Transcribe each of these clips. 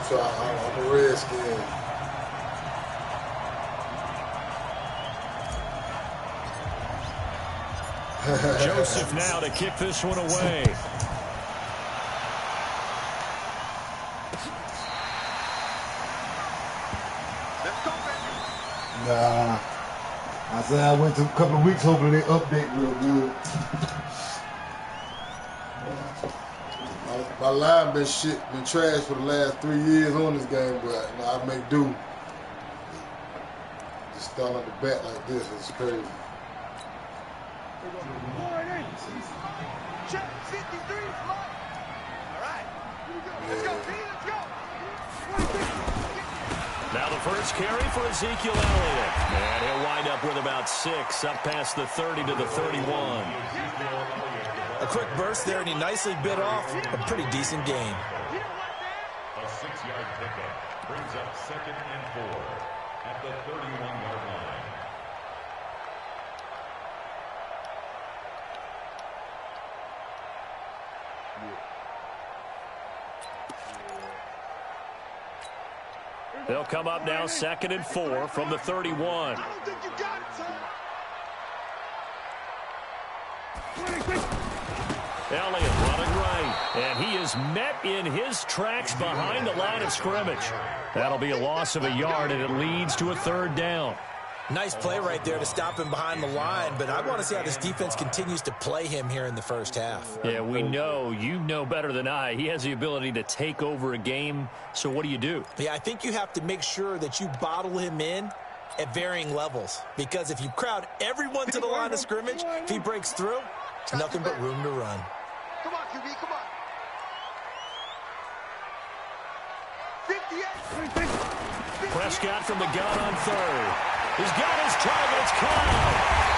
So I'm a Redskin. Joseph now to kick this one away. Nah. I said I went to a couple of weeks hoping they update real good. My line been trash for the last 3 years on this game, but you know, I make do. Just start on the bat like this, it's crazy. Check 53, fly. All right, here we go. Let's go, P. Let's go. Now the first carry for Ezekiel Elliott. And he'll wind up with about 6, up past the 30 to the 31. A quick burst there, and he nicely bit off a pretty decent gain. A 6-yard pickup brings up 2nd and 4 at the 31-yard line. They'll come up now 2nd and 4 from the 31. I don't think you got it, son. Elliott running right, and he is met in his tracks behind the line of scrimmage. That'll be a loss of a yard, and it leads to a 3rd down. Nice play right there to stop him behind the line, but I want to see how this defense continues to play him here in the first half. Yeah, we know, you know better than I, he has the ability to take over a game, so what do? Yeah, I think you have to make sure that you bottle him in at varying levels, because if you crowd everyone to the line of scrimmage, if he breaks through, nothing but room to run. Come on, QB, come on. 58. Prescott from the gun on 3rd. He's got his target. It's caught.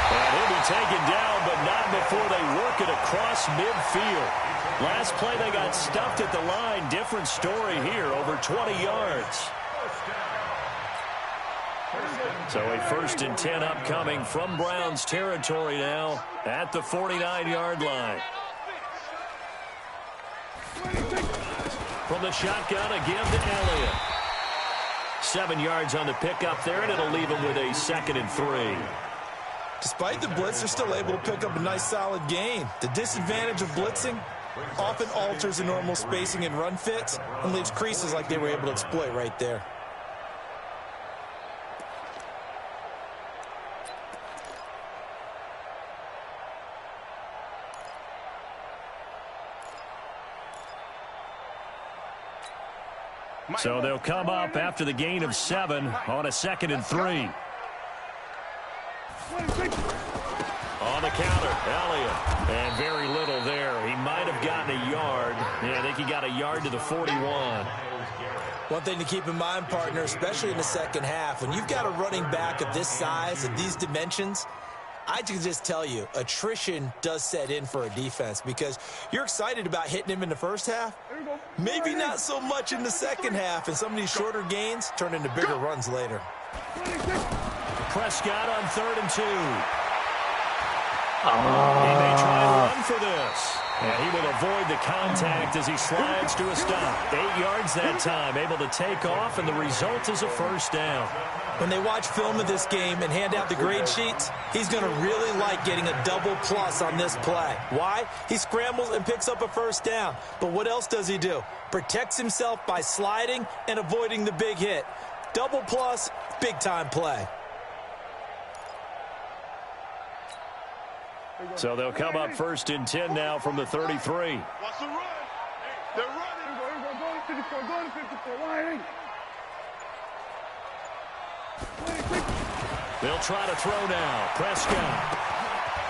And he'll be taken down, but not before they work it across midfield. Last play, they got stuffed at the line. Different story here, over 20 yards. So a 1st and 10 upcoming from Browns territory now at the 49-yard line. From the shotgun again to Elliott. 7 yards on the pickup there, and it'll leave him with a 2nd and 3. Despite the blitz, they're still able to pick up a nice solid gain. The disadvantage of blitzing often alters the normal spacing and run fits and leaves creases like they were able to exploit right there. So they'll come up after the gain of 7 on a 2nd and 3. On the counter, Elliott. And very little there. He might have gotten a yard. Yeah, I think he got a yard to the 41. One thing to keep in mind, partner, especially in the second half, when you've got a running back of this size and these dimensions, I can just tell you, attrition does set in for a defense because you're excited about hitting him in the first half. Maybe not so much in the second half, and some of these shorter gains turn into bigger runs later. Prescott on 3rd and 2. He may try to run for this. And he will avoid the contact as he slides to a stop. 8 yards that time, able to take off, and the result is a 1st down. When they watch film of this game and hand out the grade sheets, he's going to really like getting a double plus on this play. Why? He scrambles and picks up a 1st down. But what else does he do? Protects himself by sliding and avoiding the big hit. Double plus, big-time play. So they'll come up 1st and 10 now from the 33. Watch the run. They're running. Go to 54. Go to 54. They'll try to throw now. Prescott.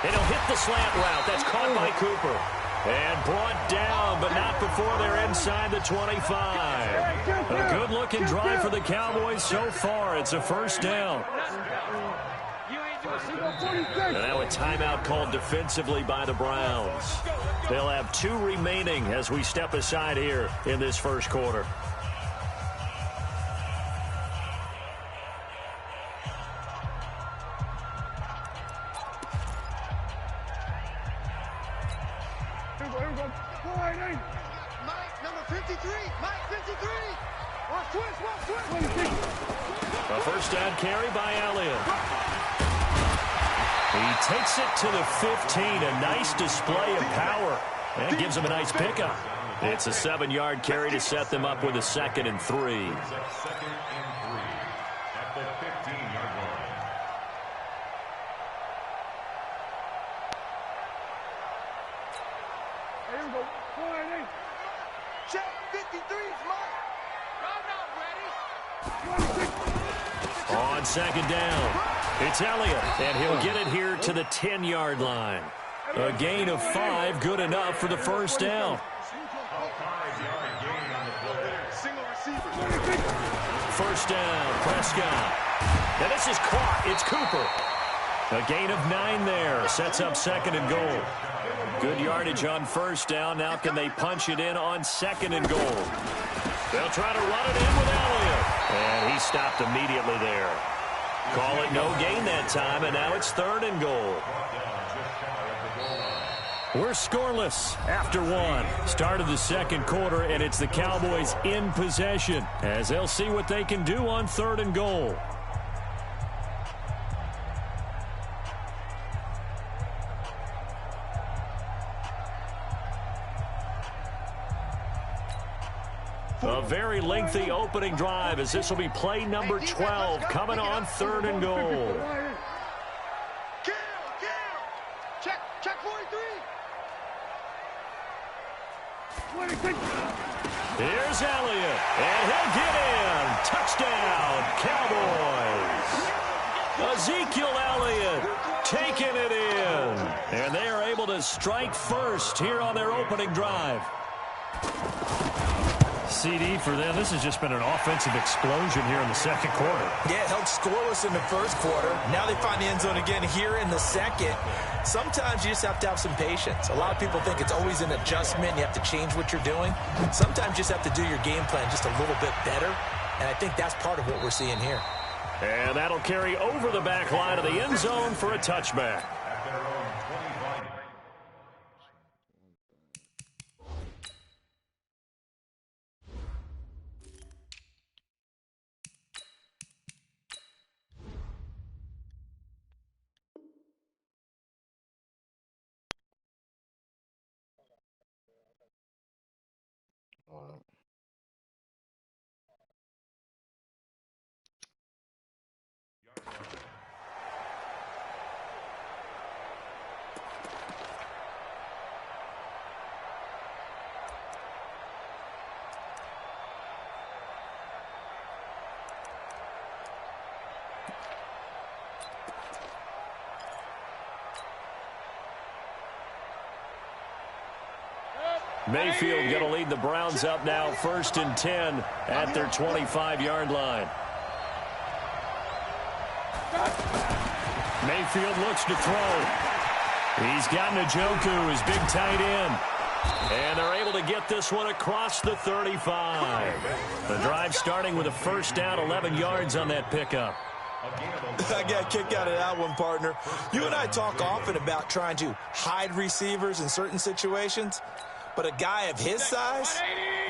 And he'll hit the slant route. That's caught by Cooper. And brought down, but not before they're inside the 25. A good-looking drive for the Cowboys so far. It's a 1st down. And now a timeout called defensively by the Browns. They'll have 2 remaining as we step aside here in this first quarter. Mike, number 53. Mike, 53. A first down carry by Elliott. He takes it to the 15. A nice display of power. And gives him a nice pickup. It's a 7-yard carry to set them up with a 2nd and 3. Second and 3 at the 15-yard line. Here we go. 4-8. Check 53 is mine. On 2nd down, it's Elliott, and he'll get it here to the 10-yard line. A gain of 5, good enough for the first down. First down, Prescott. And this is caught. It's Cooper. A gain of 9 there. Sets up 2nd and goal. Good yardage on first down. Now can they punch it in on 2nd and goal? They'll try to run it in with Elliott. And he stopped immediately there. Call it no gain that time, and now it's 3rd and goal. We're scoreless after 1. Start of the 2nd quarter, and it's the Cowboys in possession as they'll see what they can do on 3rd and goal. A very lengthy opening drive as this will be play number 12 coming on 3rd and goal. Check 43. Here's Elliott, and he'll get in. Touchdown, Cowboys. Ezekiel Elliott taking it in. And they are able to strike first here on their opening drive. CD for them. This has just been an offensive explosion here in the 2nd quarter. Yeah, held scoreless in the 1st quarter. Now they find the end zone again here in the 2nd. Sometimes you just have to have some patience. A lot of people think it's always an adjustment. You have to change what you're doing. Sometimes you just have to do your game plan just a little bit better. And I think that's part of what we're seeing here. And that'll carry over the back line of the end zone for a touchback. Mayfield going to lead the Browns up now 1st and 10 at their 25-yard line. Mayfield looks to throw. He's got Njoku, his big tight end. And they're able to get this one across the 35. The drive starting with a first down, 11 yards on that pickup. I got a kick out of that one, partner. You and I talk often about trying to hide receivers in certain situations. But a guy of his size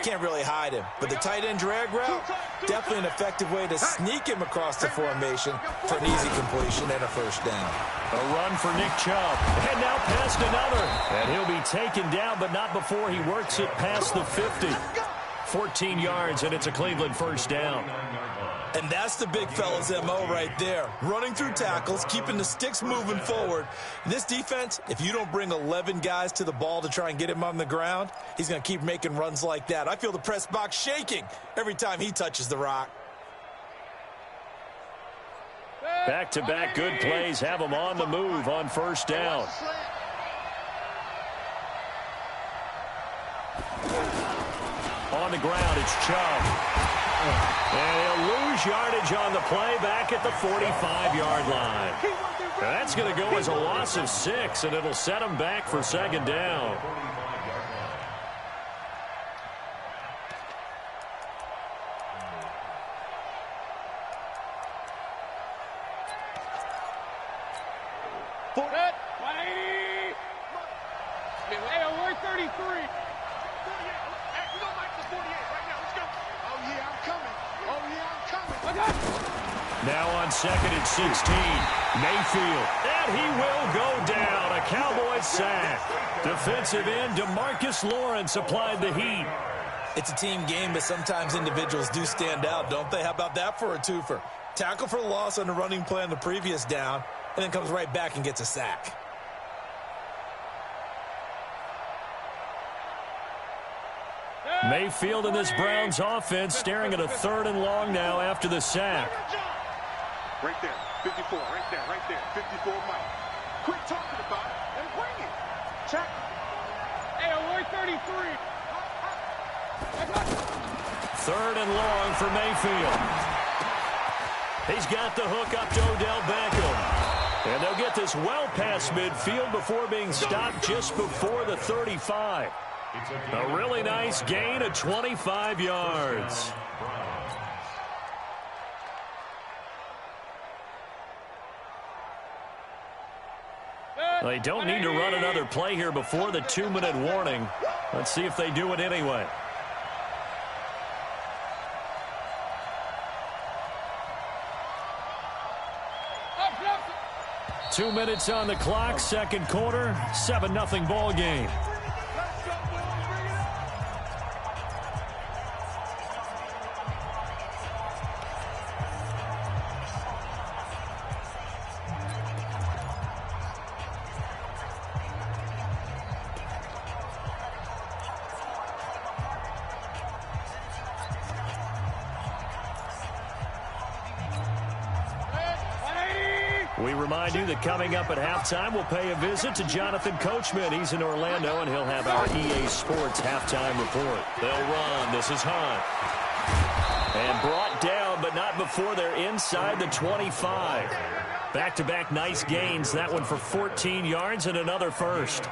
can't really hide him. But the tight end drag route, definitely an effective way to sneak him across the formation for an easy completion and a first down. A run for Nick Chubb. And now past another. And he'll be taken down, but not before he works it past the 50. 14 yards, and it's a Cleveland first down. And that's the big fella's MO right there. Running through tackles, keeping the sticks moving forward. This defense, if you don't bring 11 guys to the ball to try and get him on the ground, he's going to keep making runs like that. I feel the press box shaking every time he touches the rock. Back-to-back good plays have him on the move on first down. On the ground, it's Chubb. And he'll lose yardage on the play back at the 45-yard line. That's going to go as a loss of 6, and it'll set him back for second down. We're 33. Hey, we go back to 48 right now. Let's go. Oh, yeah, I'm coming. Now on 2nd and 16, Mayfield. And he will go down. A Cowboys sack. Defensive end DeMarcus Lawrence applied the heat. It's a team game, but sometimes individuals do stand out, don't they? How about that for a twofer? Tackle for loss on the running play on the previous down, and then comes right back and gets a sack. Mayfield in this Browns offense staring at a 3rd and long now after the sack. Right there, 54, right there, 54 Mike. Quit talking about it and bring it. Check. Hey, Lloyd 33. 3rd and long for Mayfield. He's got the hook up to Odell Beckham. And they'll get this well past midfield before being stopped just before the 35. A really nice gain of 25 yards. They don't need to run another play here before the 2-minute warning. Let's see if they do it anyway. Two minutes on the clock, second quarter, 7-0 ball game. We remind you that coming up at halftime, we'll pay a visit to Jonathan Coachman. He's in Orlando, and he'll have our EA Sports halftime report. They'll run. This is Hunt. And brought down, but not before they're inside the 25. Back-to-back nice gains. That one for 14 yards and another first.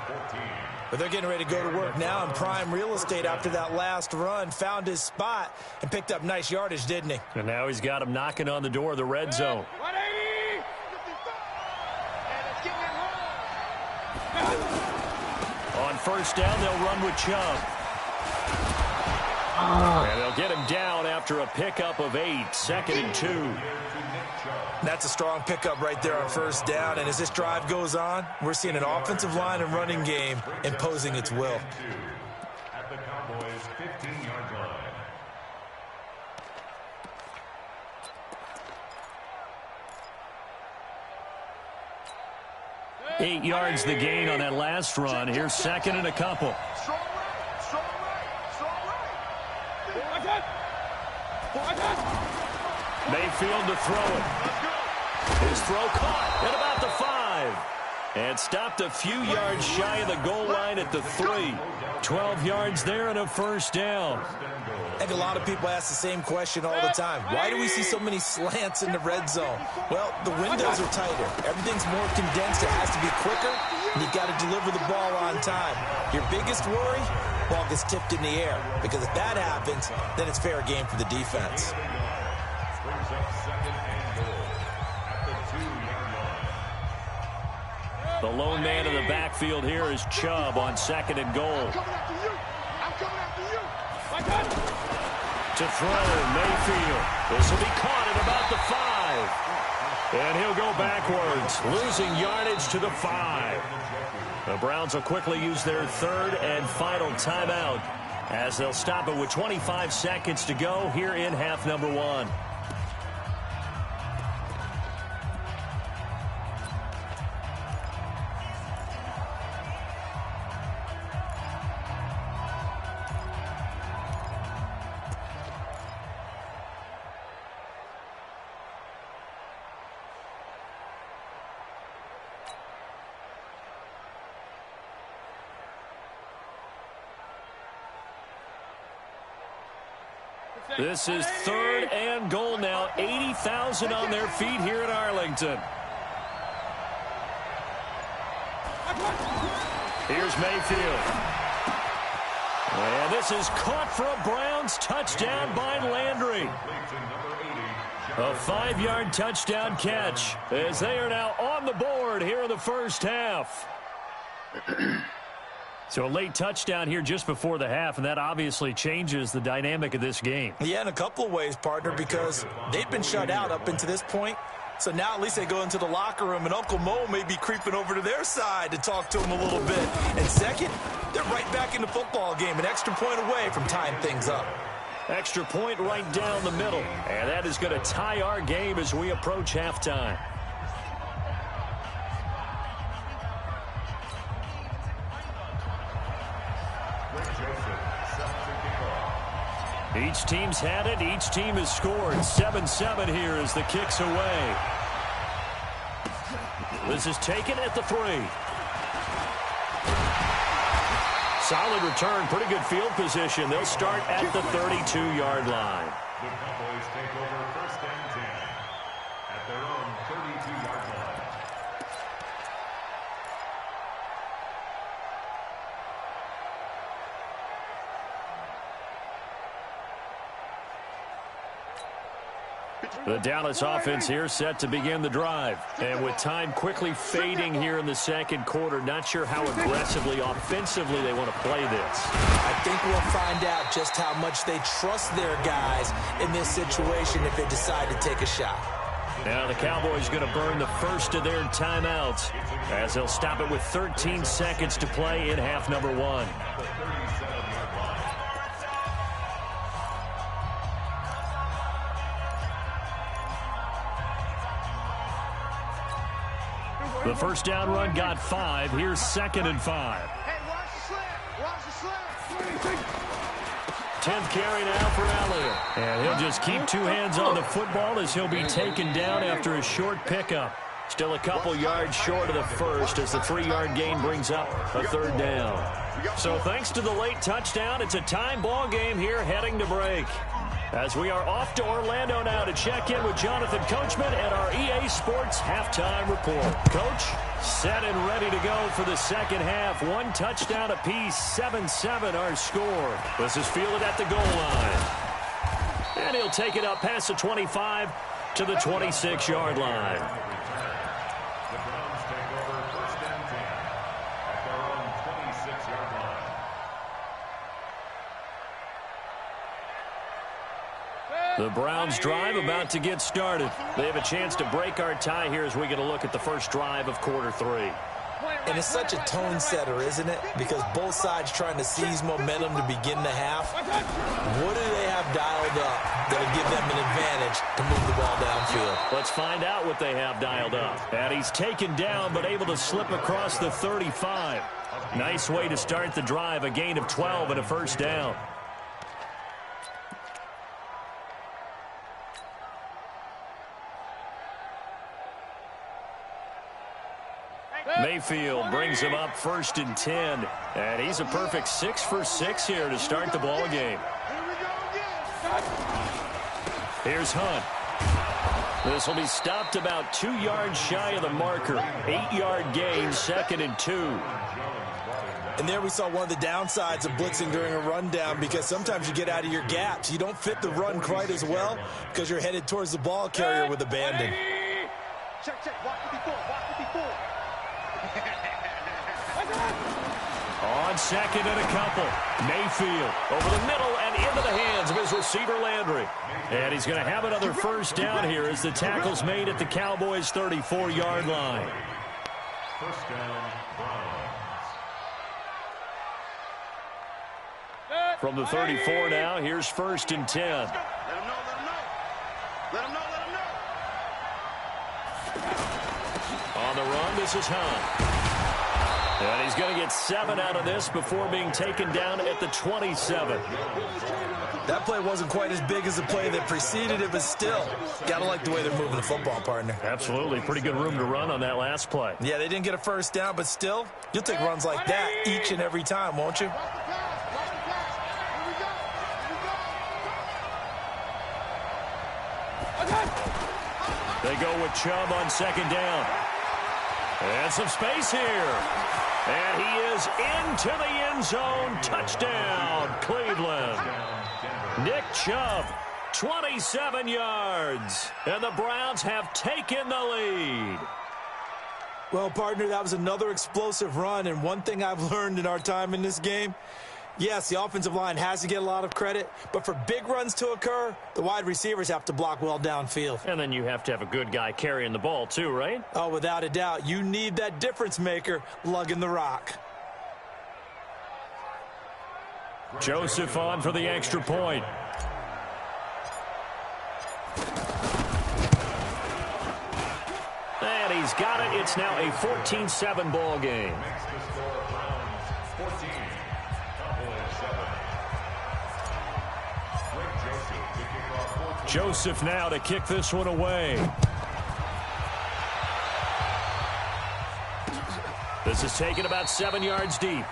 But they're getting ready to go to work now in prime real estate after that last run. Found his spot and picked up nice yardage, didn't he? And now he's got him knocking on the door of the red zone. On first down, they'll run with Chubb. And they'll get him down after a pickup of 8, 2nd and 2. That's a strong pickup right there on first down. And as this drive goes on, we're seeing an offensive line and running game imposing its will. At the Cowboys' 15-yard line. 8 yards the gain on that last run. Here's 2nd and a couple. Strong right, strong right, strong right. Mayfield to throw it. His throw caught at about the 5. And stopped a few yards shy of the goal line at the 3. 12 yards there and a first down. I think a lot of people ask the same question all the time. Why do we see so many slants in the red zone? Well, the windows are tighter. Everything's more condensed. It has to be quicker, and you've got to deliver the ball on time. Your biggest worry? Ball gets tipped in the air. Because if that happens, then it's fair game for the defense. Brings up 2nd and goal at the 2-yard line. The lone man in the backfield here is Chubb on 2nd and goal. I'm coming after you. To throw, Mayfield. This will be caught at about the 5. And he'll go backwards, losing yardage to the 5. The Browns will quickly use their 3rd and final timeout as they'll stop it with 25 seconds to go here in half number 1. This is 3rd and goal now. 80,000 on their feet here in Arlington. Here's Mayfield. And this is caught for a Browns touchdown by Landry. A 5-yard touchdown catch as they are now on the board here in the first half. So a late touchdown here just before the half, and that obviously changes the dynamic of this game. Yeah, in a couple of ways, partner, because they've been shut out up until this point. So now at least they go into the locker room, and Uncle Mo may be creeping over to their side to talk to them a little bit. And second, they're right back in the football game, an extra point away from tying things up. Extra point right down the middle, and that is going to tie our game as we approach halftime. Each team's had it. Each team has scored. 7-7 here as the kick's away. This is taken at the 3. Solid return. Pretty good field position. They'll start at the 32-yard line. The Cowboys take over first and 10 at their own 32-yard line. The Dallas offense here set to begin the drive. And with time quickly fading here in the second quarter, not sure how aggressively, offensively they want to play this. I think we'll find out just how much they trust their guys in this situation if they decide to take a shot. Now the Cowboys going to burn the first of their timeouts as they'll stop it with 13 seconds to play in half number 1. The first down run got 5. Here's 2nd and 5. Hey, watch the slant. Watch the slant. 10th carry now for Elliott. And he'll just keep 2 hands on the football as he'll be taken down after a short pickup. Still a couple yards short of the first as the 3-yard gain brings up a 3rd down. So thanks to the late touchdown, it's a time ball game here heading to break. As we are off to Orlando now to check in with Jonathan Coachman and our EA Sports halftime report. Coach, set and ready to go for the second half. 1 touchdown apiece, 7-7 our score. This is fielded at the goal line. And he'll take it up past the 25 to the 26-yard line. The Browns take over first and 10 at their own 26-yard line. The Browns drive about to get started. They have a chance to break our tie here as we get a look at the first drive of quarter 3. And it's such a tone setter, isn't it? Because both sides trying to seize momentum to begin the half. What do they have dialed up that'll give them an advantage to move the ball downfield? Let's find out what they have dialed up. And he's taken down but able to slip across the 35. Nice way to start the drive, a gain of 12 and a first down. Mayfield brings him up 1st and 10. And he's a perfect 6 for 6 here to start the ball game. Here's Hunt. This will be stopped about 2 yards shy of the marker. 8-yard gain, 2nd and 2. And there we saw one of the downsides of blitzing during a rundown, because sometimes you get out of your gaps. You don't fit the run quite as well because you're headed towards the ball carrier with abandon. Check. Watch it before. On 2nd and a couple. Mayfield over the middle and into the hands of his receiver Landry. And he's going to have another first down here as the tackle's made at the Cowboys' 34-yard line. First down, Browns. From the 34 now, here's 1st and 10. Let him know. On the run, this is Hunt. And he's going to get 7 out of this before being taken down at the 27. That play wasn't quite as big as the play that preceded it, but still, got to like the way they're moving the football, partner. Absolutely. Pretty good room to run on that last play. Yeah, they didn't get a first down, but still, you'll take runs like that each and every time, won't you? They go with Chubb on 2nd down. And some space here. And he is into the end zone. Touchdown, Cleveland. Nick Chubb, 27 yards. And the Browns have taken the lead. Well, partner, that was another explosive run, and one thing I've learned in our time in this game, yes, the offensive line has to get a lot of credit, but for big runs to occur, the wide receivers have to block well downfield. And then you have to have a good guy carrying the ball too, right? Oh, without a doubt. You need that difference maker lugging the rock. Joseph on for the extra point. And he's got it. It's now a 14-7 ball game. Joseph now to kick this one away. This is taken about 7 yards deep.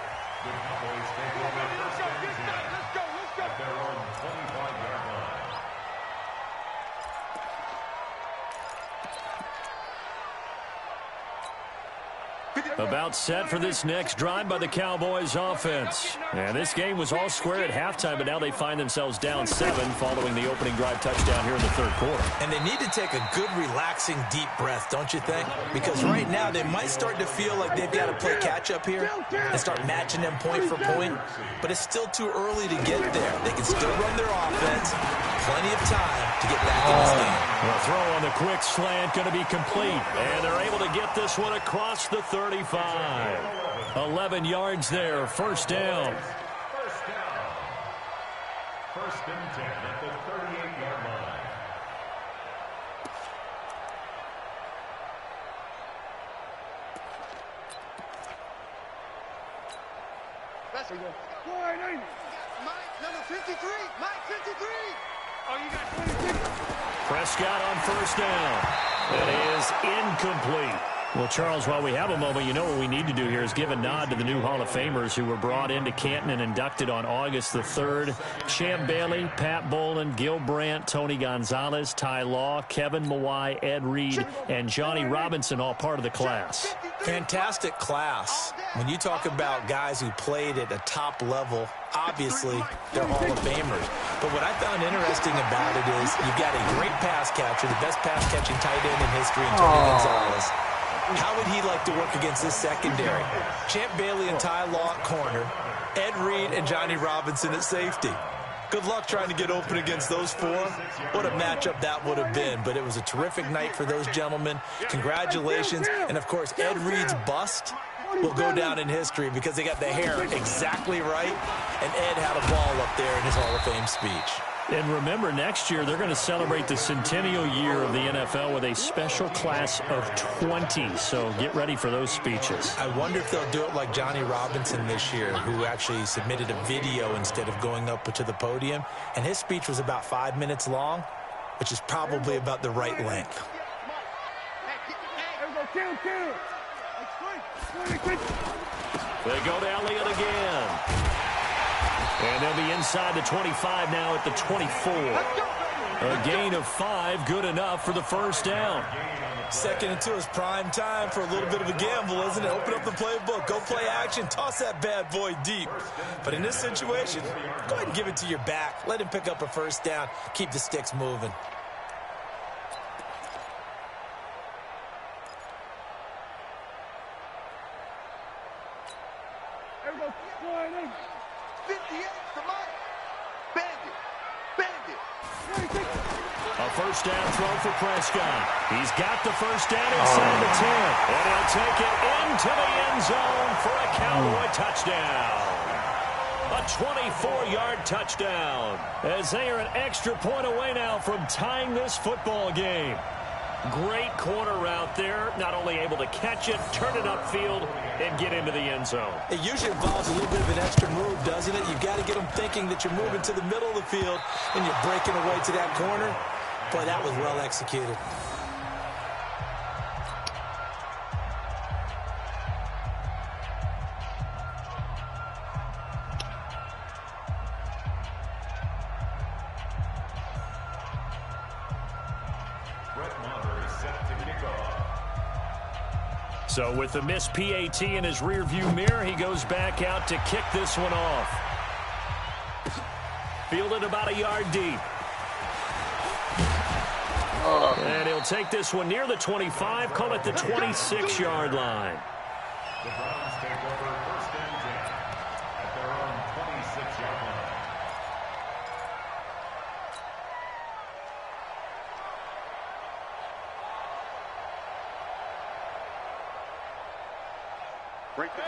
About set for this next drive by the Cowboys offense. And this game was all square at halftime, but now they find themselves down 7 following the opening drive touchdown here in the third quarter. And they need to take a good, relaxing, deep breath, don't you think? Because right now they might start to feel like they've got to play catch-up here and start matching them point for point. But it's still too early to get there. They can still run their offense. Plenty of time to get back in this game. The throw on the quick slant going to be complete. And they're able to get this one across the 35. 11 yards there, first down. First and 10 at the 38-yard line. That's it. Mike, number 53. Mike, 53. Oh, you got 26. Prescott on first down. That is incomplete. Well, Charles, while we have a moment, you know what we need to do here is give a nod to the new Hall of Famers who were brought into Canton and inducted on August the 3rd. Champ Bailey, Pat Bolin, Gil Brandt, Tony Gonzalez, Ty Law, Kevin Mawai, Ed Reed, and Johnny Robinson, all part of the class. Fantastic class. When you talk about guys who played at a top level, obviously they're Hall of Famers. But what I found interesting about it is you've got a great pass catcher, the best pass-catching tight end in history, in Tony Gonzalez. How would he like to work against this secondary? Champ Bailey and Ty Law at corner, Ed Reed and Johnny Robinson at safety. Good luck trying to get open against those four. What a matchup that would have been. But it was a terrific night for those gentlemen. Congratulations. And, of course, Ed Reed's bust will go down in history because they got the hair exactly right. And Ed had a ball up there in his Hall of Fame speech. And remember, next year they're going to celebrate the centennial year of the NFL with a special class of 20. So get ready for those speeches. I wonder if they'll do it like Johnny Robinson this year, who actually submitted a video instead of going up to the podium. And his speech was about 5 minutes long, which is probably about the right length. They go to Elliott again. And they'll be inside the 25 now at the 24. A gain of 5, good enough for the first down. 2nd and 2 is prime time for a little bit of a gamble, isn't it? Open up the playbook, go play action, toss that bad boy deep. But in this situation, go ahead and give it to your back. Let him pick up a first down, keep the sticks moving. First down throw for Prescott. He's got the first down inside the 10. And he'll take it into the end zone for a Cowboy touchdown. A 24-yard touchdown. As they are an extra point away now from tying this football game. Great corner route there. Not only able to catch it, turn it upfield, and get into the end zone. It usually involves a little bit of an extra move, doesn't it? You've got to get them thinking that you're moving to the middle of the field and you're breaking away to that corner. Boy, that was well executed. So with the missed PAT in his rearview mirror, he goes back out to kick this one off. Fielded about a yard deep. And he'll take this one near the 25, call it the 26-yard line. The Browns take over 1st and 10 at their own 26-yard line.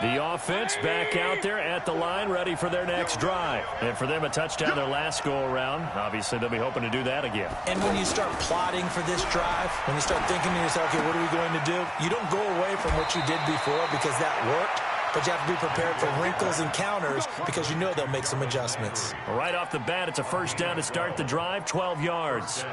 The offense back out there at the line, ready for their next drive. And for them, a touchdown their last go-around. Obviously, they'll be hoping to do that again. And when you start plotting for this drive, when you start thinking to yourself, okay, what are we going to do? You don't go away from what you did before because that worked, but you have to be prepared for wrinkles and counters because you know they'll make some adjustments. Right off the bat, it's a first down to start the drive, 12 yards.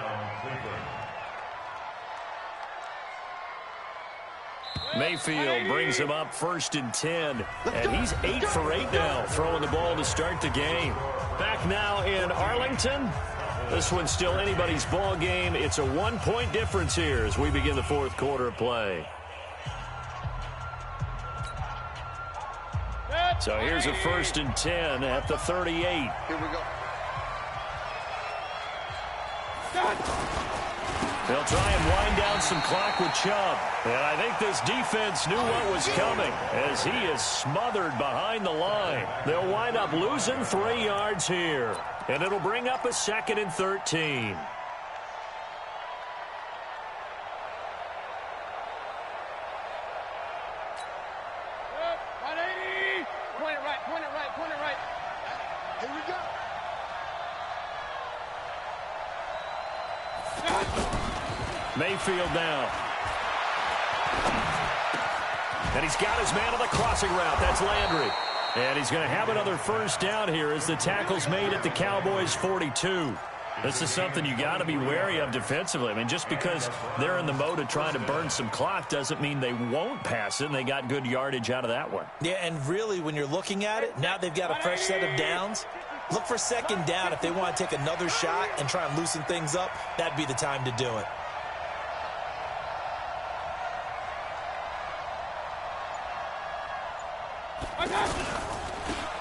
Mayfield brings him up 1st and 10, and he's 8 for 8 now, throwing the ball to start the game. Back now in Arlington. This one's still anybody's ball game. It's a 1-point difference here as we begin the 4th quarter of play. So here's a 1st and 10 at the 38. Here we go. They'll try and wind down some clock with Chubb. And I think this defense knew what was coming as he is smothered behind the line. They'll wind up losing 3 yards here. And it'll bring up a 2nd and 13. Point it right. Here we go. Mayfield now. And he's got his man on the crossing route. That's Landry. And he's going to have another first down here as the tackle's made at the Cowboys' 42. This is something you got to be wary of defensively. I mean, just because they're in the mode of trying to burn some clock doesn't mean they won't pass it, and they got good yardage out of that one. Yeah, and really, when you're looking at it, now they've got a fresh set of downs. Look for 2nd down. If they want to take another shot and try and loosen things up, that'd be the time to do it.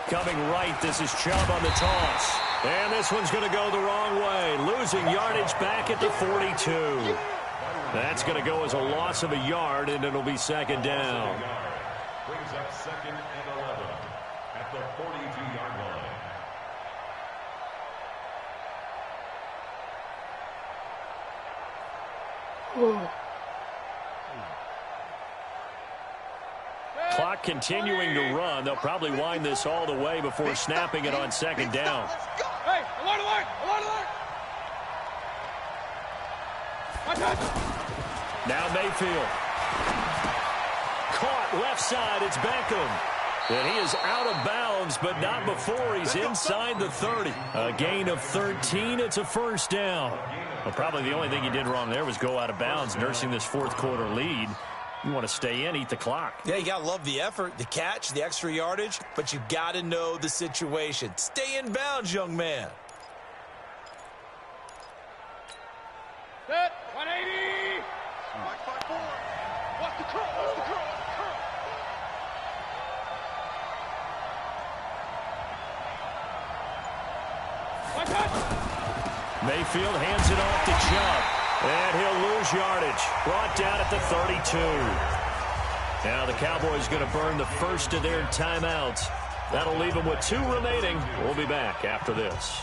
Coming right, this is Chubb on the toss. And this one's going to go the wrong way. Losing yardage back at the 42. That's going to go as a loss of a yard, and it'll be 2nd down. Brings up 2nd and 11 at the 42-yard line. Clock continuing to run. They'll probably wind this all the way before snapping it on 2nd down. Hey, alert, alert, alert, alert. Now Mayfield. Caught left side. It's Beckham. And he is out of bounds, but not before he's inside the 30. A gain of 13. It's a first down. Well, probably the only thing he did wrong there was go out of bounds, nursing this 4th quarter lead. You want to stay in, eat the clock. Yeah, you got to love the effort, the catch, the extra yardage, but you got to know the situation. Stay in bounds, young man. Set, 180. Back 5-4. Watch the curl, watch the curl, watch the curl. Mayfield hands it off to Chubb. And he'll lose yardage. Brought down at the 32. Now the Cowboys going to burn the first of their timeouts. That'll leave them with 2 remaining. We'll be back after this.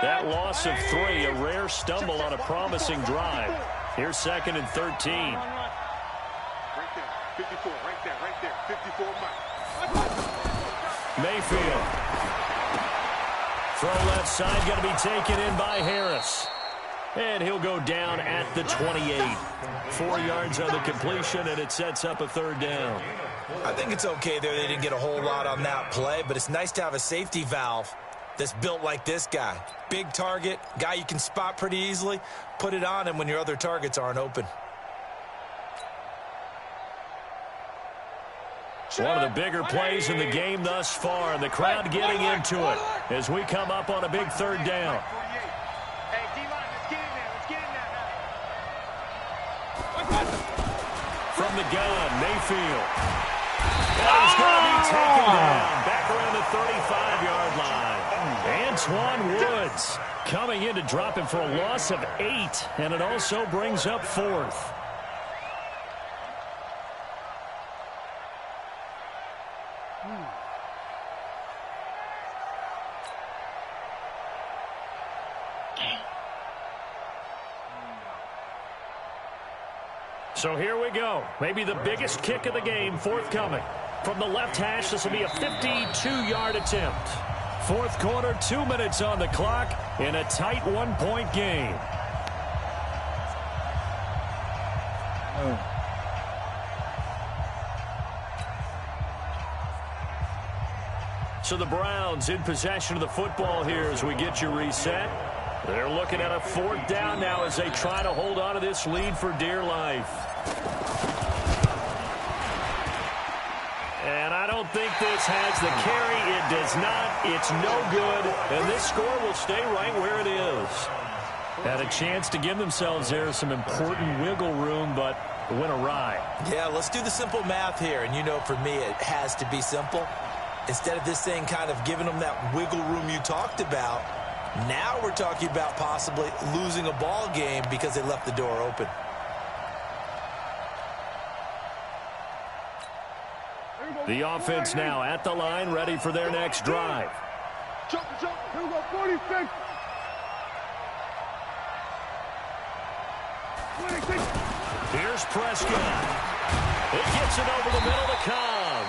That loss of 3, a rare stumble on a promising drive. Here's 2nd and 13. Right there, 54, right there, 54 Mike. Mayfield. Throw left side, going to be taken in by Harris. And he'll go down at the 28. 4 yards on the completion, and it sets up a 3rd down. I think it's okay there. They didn't get a whole lot on that play, but it's nice to have a safety valve that's built like this guy. Big target, guy you can spot pretty easily. Put it on him when your other targets aren't open. One of the bigger plays in the game thus far, and the crowd getting into it as we come up on a big 3rd down. the gun, Mayfield. And he's going to be taken down back around the 35-yard line. Antoine Woods coming in to drop him for a loss of 8, and it also brings up 4th. So here we go. Maybe the biggest kick of the game forthcoming. From the left hash, this will be a 52-yard attempt. Fourth quarter, 2 minutes on the clock in a tight 1-point game. So the Browns in possession of the football here as we get you reset. They're looking at a 4th down now as they try to hold on to this lead for dear life. And I don't think this has the carry. It does not. It's no good. And this score will stay right where it is. Had a chance to give themselves there some important wiggle room, but it went awry. Yeah, let's do the simple math here. And you know, for me, it has to be simple. Instead of this thing kind of giving them that wiggle room you talked about, now we're talking about possibly losing a ball game because they left the door open. The offense now at the line, ready for their next drive. Jump. Here we go, 46. 26. Here's Prescott. It gets it over the middle to Cobb.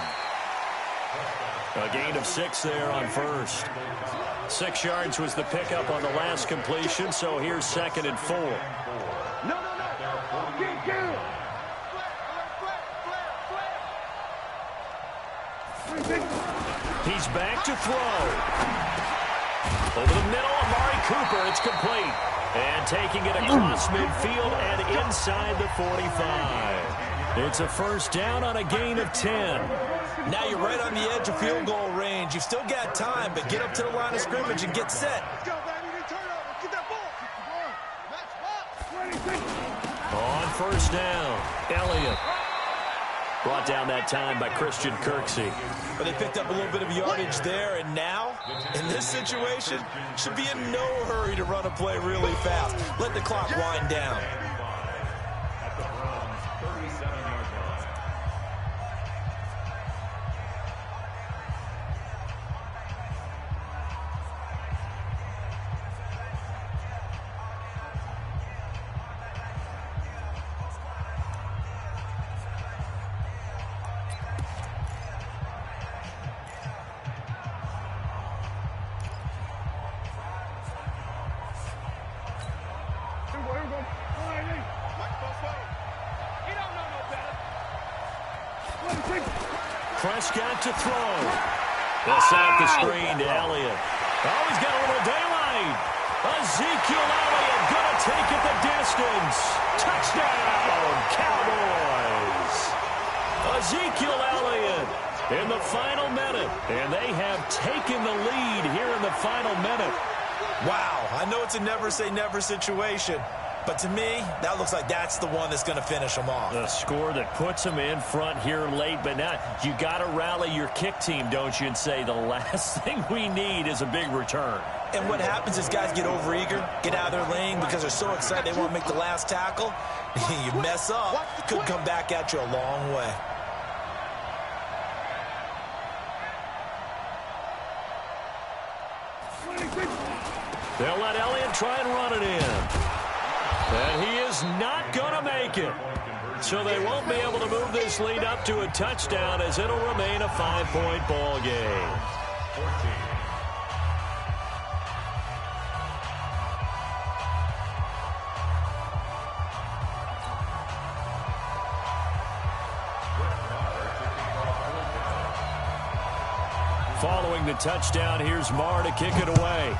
A gain of 6 there on first. 6 yards was the pickup on the last completion, so here's 2nd and 4. No. Get. He's back to throw. Over the middle, Amari Cooper. It's complete. And taking it across midfield and inside the 45. It's a 1st down on a gain of 10. Now you're right on the edge of field goal range. You've still got time, but get up to the line of scrimmage and get set. Let's go, baby. Turn over. Get that ball. On 1st down, Elliott. Brought down that time by Christian Kirksey. But they picked up a little bit of yardage there, and now, in this situation, should be in no hurry to run a play really fast. Let the clock wind down. At the Browns' 37-yard line. Prescott to throw. They'll set up the screen to Elliott. Oh, he's got a little daylight. Ezekiel Elliott going to take it the distance. Touchdown, Cowboys. Ezekiel Elliott in the final minute. And they have taken the lead here in the final minute. Wow, I know it's a never-say-never situation, but to me, that looks like that's the one that's going to finish them off. The score that puts them in front here late, but now you got to rally your kick team, don't you, and say the last thing we need is a big return. And what happens is guys get overeager, get out of their lane because they're so excited they want to make the last tackle. You mess up, could come back at you a long way. They'll let Elliott try and run it in. And he is not going to make it. So they won't be able to move this lead up to a touchdown as it'll remain a 5-point ball game. 14. Following the touchdown, here's Marr to kick it away.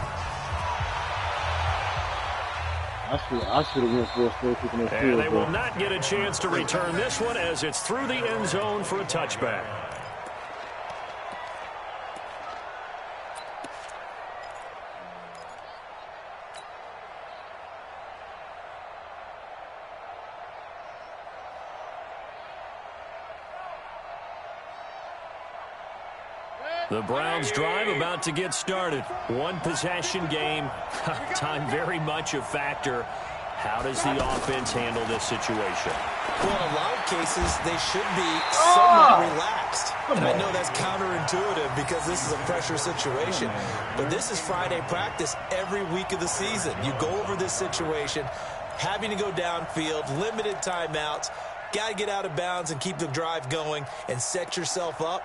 I should have went for a straight kicking that And field they will goal. not get a chance to return this one as it's through the end zone for a touchback. The Browns drive about to get started. One possession game. Time very much a factor. How does the offense handle this situation? Well, in a lot of cases, they should be somewhat relaxed. And I know that's counterintuitive because this is a pressure situation. But this is Friday practice every week of the season. You go over this situation, having to go downfield, limited timeouts, got to get out of bounds and keep the drive going and set yourself up.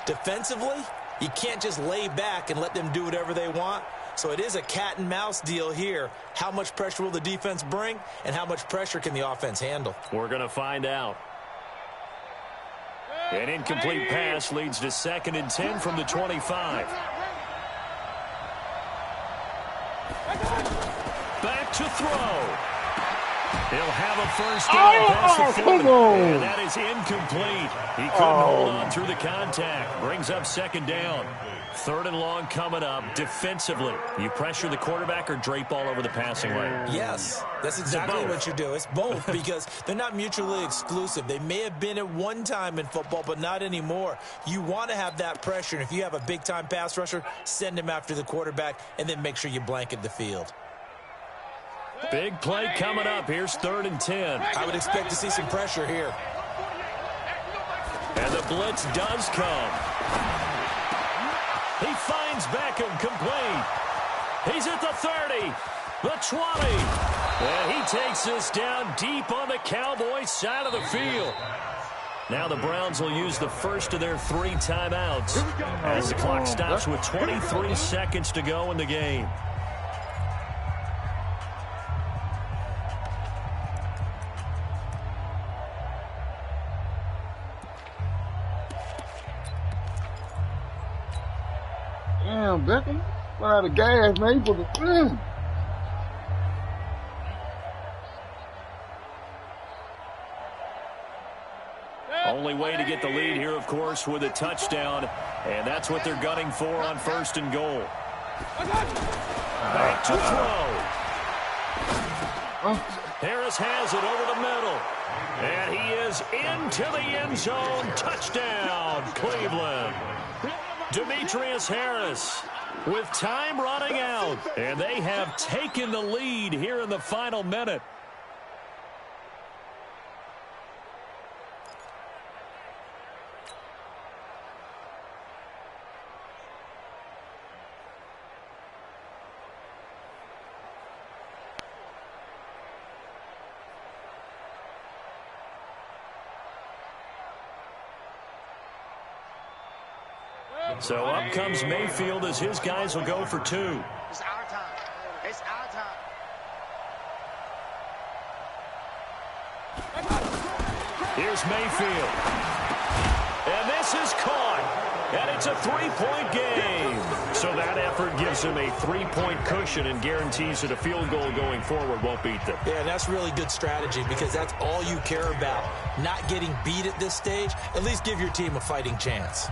Defensively, you can't just lay back and let them do whatever they want. So it is a cat and mouse deal here. How much pressure will the defense bring, and how much pressure can the offense handle? We're going to find out. An incomplete pass leads to 2nd and 10 from the 25. Back to throw. He'll have a first down pass to 40. And that is incomplete. He couldn't hold on through the contact. Brings up 2nd down. 3rd and long coming up. Defensively, you pressure the quarterback or drape all over the passing lane? Yes, that's exactly what you do. It's both because they're not mutually exclusive. They may have been at one time in football, but not anymore. You want to have that pressure, and if you have a big-time pass rusher, send him after the quarterback, and then make sure you blanket the field. Big play coming up. Here's 3rd and 10. I would expect to see some pressure here. And the blitz does come. He finds Beckham complete. He's at the 30, the 20. And he takes this down deep on the Cowboys' side of the field. Now the Browns will use the first of their 3 timeouts as the clock stops with 23 seconds to go in the game. Damn, Beckham. Run out of gas, man. You put the Only way to get the lead here, of course, with a touchdown. And that's what they're gunning for on 1st and goal. Back to throw. Harris has it over the middle. And he is into the end zone. Touchdown, Cleveland. Demetrius Harris with time running out. And they have taken the lead here in the final minute. So up comes Mayfield as his guys will go for 2. It's our time. It's our time. Here's Mayfield. And this is caught. And it's a 3-point game. So that effort gives them a 3-point cushion and guarantees that a field goal going forward won't beat them. Yeah, and that's really good strategy because that's all you care about. Not getting beat at this stage. At least give your team a fighting chance.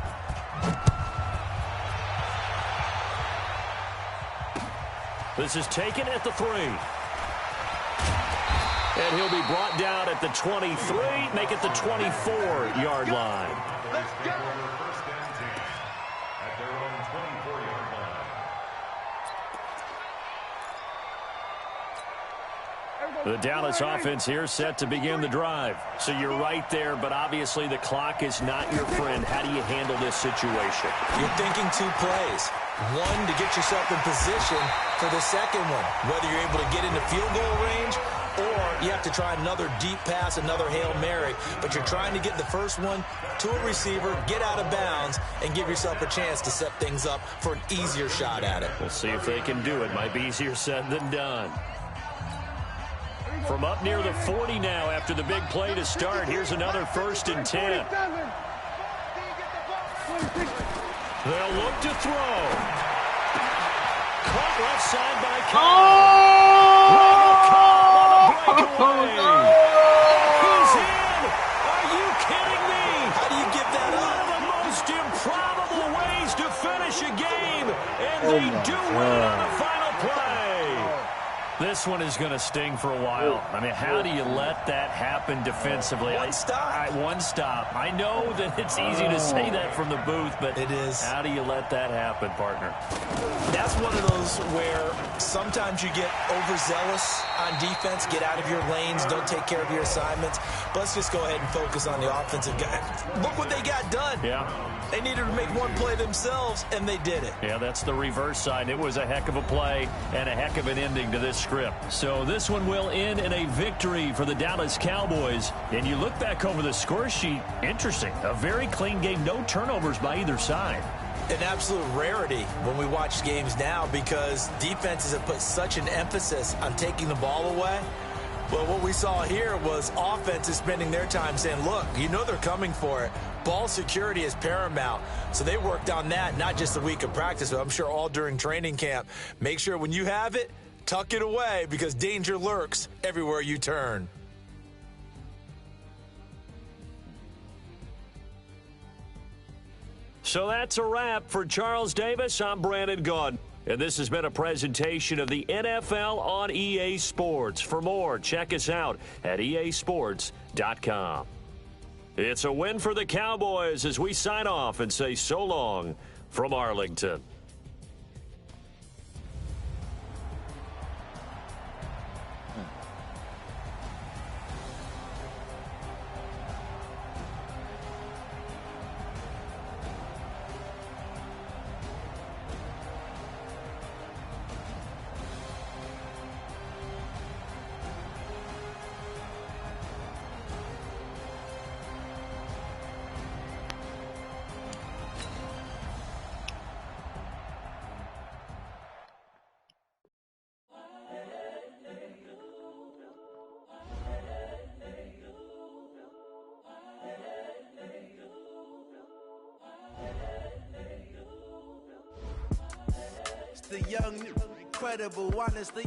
This is taken at the 3. And he'll be brought down at the 23, make it the 24-yard line. Let's go. First and 10 at their own 24-yard line. The Dallas offense here set to begin the drive. So you're right there, but obviously the clock is not your friend. How do you handle this situation? You're thinking 2 plays. One, to get yourself in position for the second one, whether you're able to get into field goal range or you have to try another deep pass, another Hail Mary. But you're trying to get the first one to a receiver, get out of bounds, and give yourself a chance to set things up for an easier shot at it. We'll see if they can do it. Might be easier said than done. From up near the 40 now after the big play to start, here's another 1st and 10. They'll look to throw. Caught left side by Cobb. He's in. Are you kidding me? How do you give that up? One of the most improbable ways to finish a game, and they do win on the final play. This one is going to sting for a while. I mean, how do you let that happen defensively? One stop. One stop. I know that it's easy to say that from the booth, but it is. How do you let that happen, partner? That's one of those where sometimes you get overzealous on defense, get out of your lanes, don't take care of your assignments. But let's just go ahead and focus on the offensive guy. Look what they got done. Yeah. They needed to make one play themselves, and they did it. Yeah, that's the reverse side. It was a heck of a play and a heck of an ending to this script. So this one will end in a victory for the Dallas Cowboys. And you look back over the score sheet, interesting. A very clean game, no turnovers by either side. An absolute rarity when we watch games now because defenses have put such an emphasis on taking the ball away. Well, what we saw here was offenses spending their time saying, look, you know they're coming for it. Ball security is paramount. So they worked on that, not just a week of practice, but I'm sure all during training camp. Make sure when you have it, tuck it away because danger lurks everywhere you turn. So that's a wrap for Charles Davis. I'm Brandon Gaudin. And this has been a presentation of the NFL on EA Sports. For more, check us out at easports.com. It's a win for the Cowboys as we sign off and say so long from Arlington. The young, incredible one is the